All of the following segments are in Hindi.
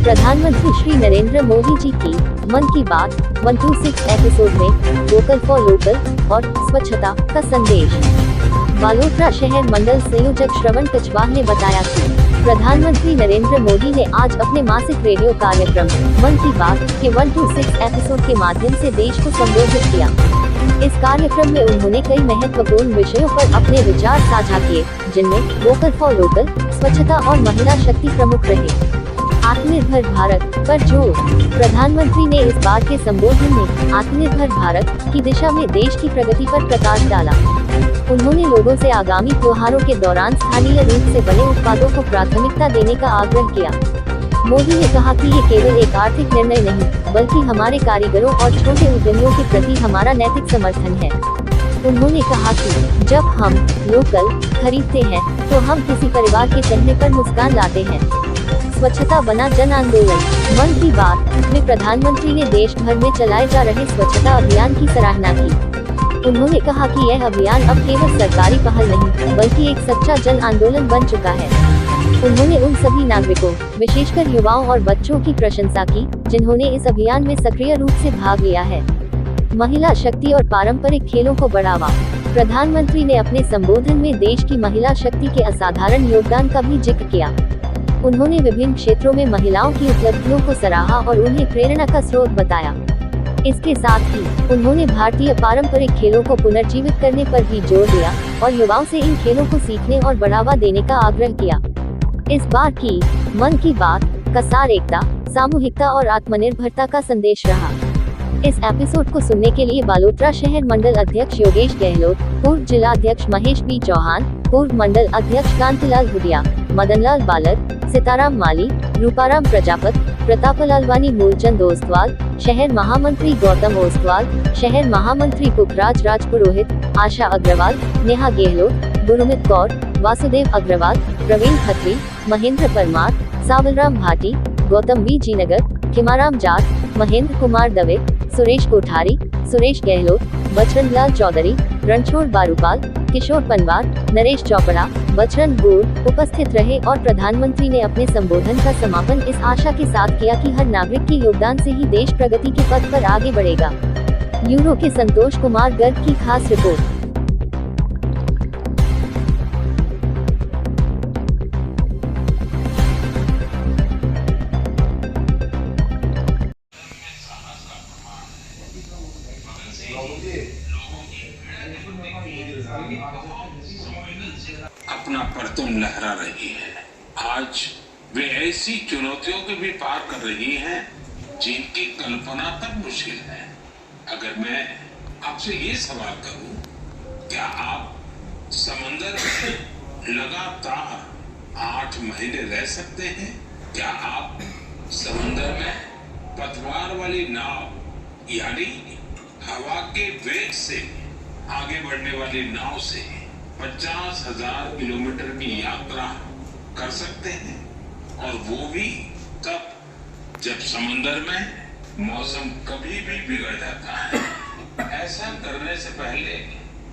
प्रधानमंत्री श्री नरेंद्र मोदी जी की मन की बात 126 एपिसोड में वोकल फॉर लोकल और स्वच्छता का संदेश। बालोतरा शहर मंडल संयोजक श्रवण कछवाह ने बताया कि प्रधानमंत्री नरेंद्र मोदी ने आज अपने मासिक रेडियो कार्यक्रम मन की बात के 126 एपिसोड के माध्यम से देश को संबोधित किया। इस कार्यक्रम में उन्होंने कई महत्वपूर्ण विषयों पर अपने विचार साझा किए, जिनमें वोकल फॉर लोकल, स्वच्छता और महिला शक्ति प्रमुख रहे। आत्मनिर्भर भारत पर जोर। प्रधानमंत्री ने इस बार के संबोधन में आत्मनिर्भर भारत की दिशा में देश की प्रगति पर प्रकाश डाला। उन्होंने लोगों से आगामी त्योहारों के दौरान स्थानीय रूप से बने उत्पादों को प्राथमिकता देने का आग्रह किया। मोदी ने कहा कि ये केवल एक आर्थिक निर्णय नहीं, बल्कि हमारे कारीगरों और छोटे उद्यमियों के प्रति हमारा नैतिक समर्थन है। उन्होंने कहा कि जब हम लोकल खरीदते हैं तो हम किसी परिवार के चेहरे पर मुस्कान लाते हैं। स्वच्छता बना जन आंदोलन। मन की बात में प्रधानमंत्री ने देश भर में चलाए जा रहे स्वच्छता अभियान की सराहना की। उन्होंने कहा कि यह अभियान अब केवल सरकारी पहल नहीं, बल्कि एक सच्चा जन आंदोलन बन चुका है। उन्होंने उन सभी नागरिकों, विशेषकर युवाओं और बच्चों की प्रशंसा की, जिन्होंने इस अभियान में सक्रिय रूप से भाग लिया है। महिला शक्ति और पारंपरिक खेलों को बढ़ावा। प्रधानमंत्री ने अपने संबोधन में देश की महिला शक्ति के असाधारण योगदान का भी जिक्र किया। उन्होंने विभिन्न क्षेत्रों में महिलाओं की उपलब्धियों को सराहा और उन्हें प्रेरणा का स्रोत बताया। इसके साथ ही उन्होंने भारतीय पारंपरिक खेलों को पुनर्जीवित करने पर भी जोर दिया और युवाओं से इन खेलों को सीखने और बढ़ावा देने का आग्रह किया। इस बार की मन की बात का सार एकता, सामूहिकता और आत्मनिर्भरता का संदेश रहा। इस एपिसोड को सुनने के लिए बालोतरा शहर मंडल अध्यक्ष योगेश गहलोत, पूर्व जिला अध्यक्ष महेश बी चौहान, पूर्व मंडल अध्यक्ष कांतिलाल भुडिया, मदनलाल बालर, सीताराम माली, रूपाराम प्रजापत, प्रतापलाल वानी, मूलचंद ओस्तवाल, शहर महामंत्री गौतम ओस्तवाल, शहर महामंत्री पुखराज राजपुरोहित, आशा अग्रवाल, नेहा गहलोत, गुरुमित कौर, वासुदेव अग्रवाल, प्रवीण खत्री, महेंद्र परमार, सावलराम भाटी, गौतम वी जीनगर, खिमाराम जाट, महेंद्र कुमार दवे, सुरेश कोठारी, सुरेश गहलोत, बजरंगलाल चौधरी, रणछोड़ बारूपाल, किशोर पनवार, नरेश चौपड़ा, बजरंग गोड़ उपस्थित रहे और प्रधानमंत्री ने अपने संबोधन का समापन इस आशा के साथ किया कि हर नागरिक के योगदान से ही देश प्रगति के पथ पर आगे बढ़ेगा। ब्यूरो के संतोष कुमार गर्ग की खास रिपोर्ट। अपना परतुम लहरा रही है। आज वे ऐसी चुनौतियों को भी पार कर रही हैं जिनकी कल्पना तक मुश्किल है। अगर मैं आपसे ये सवाल करूं, क्या आप समंदर में लगातार 8 महीने रह सकते हैं? क्या आप समंदर में पतवार वाली नाव यानी हवा के वेग से आगे बढ़ने वाली नाव से 50,000 किलोमीटर की यात्रा कर सकते हैं? और वो भी तब जब समंदर में मौसम कभी भी बिगड़ जाता है। ऐसा करने से पहले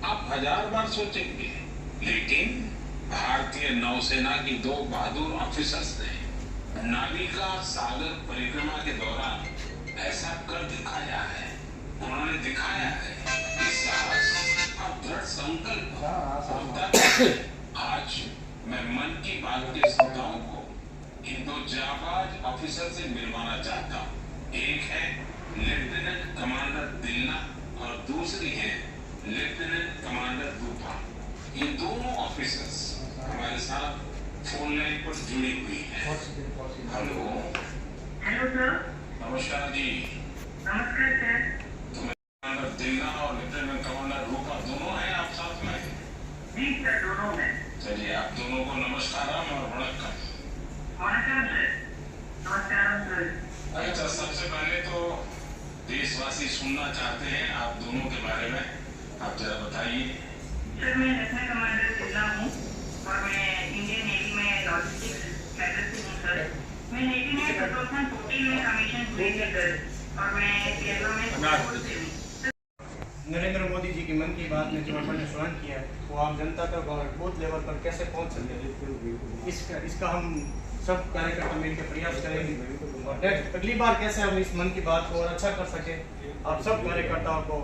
आप 1000 बार सोचेंगे, लेकिन भारतीय नौसेना की 2 बहादुर ऑफिसर्स ने नाविका सागर परिक्रमा के दौरान ऐसा कर दिखाया है। उन्होंने दिखाया है कि साहस और दृढ़ संकल्प होता है। आज मैं मन की बात के श्रोताओं को इन 2 जाबाज ऑफिसर से मिलवाना चाहता हूँ। एक है लेफ्टिनेंट कमांडर दिलना और दूसरी है लेफ्टिनेंट कमांडर रूपा। ये दोनों ऑफिसर्स हमारे साथ फोन लाइन पर जुड़ी हुई है। Hello hello sir. नमस्कार जी। नमस्कार सर। कमांडर दिलना और लेफ्टिनेंट कमांडर रूपा दोनों हैं आप साथ में? जी सर, दोनों हैं। चलिए आप दोनों को नमस्कारम और वणक्कम। वणक्कम सर। नमस्कारम सर। अच्छा, सबसे पहले तो देशवासी सुनना चाहते हैं आप दोनों के बारे में, आप जरा बताइए। सर, मैं लेफ्टिनेंट कमांडर दिलना हूँ और मैं इंडियन नेवी में लॉजिस्टिक्स कैडर से हूँ सर। मैं नेवी में 2014 में कमीशन हुई थी सर और मैं केरला में नरेंद्र मोदी जी की मन की बात में जो अपन ने श्रवण किया है वो आम जनता तक और बूथ लेवल पर कैसे पहुंच सकते हैं, इसका हम सब कार्यकर्ता मिलकर प्रयास करेंगे और नेक्स्ट अगली बार कैसे हम इस मन की बात को और अच्छा कर सके। आप सब कार्यकर्ताओं को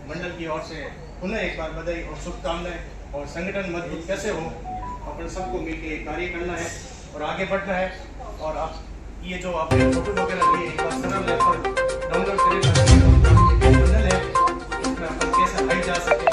मंडल की ओर से पुनः एक बार बधाई और शुभकामनाएं। और संगठन मजबूत कैसे हो अपन सबको मिलकर कार्य करना है और आगे बढ़ना है। और आप ये जो आपने फोटो वगैरह लिए एक बार सरल ऐप पर डाउनलोड करें, मंडल है इसमें अपन कैसे हाइट जा सकते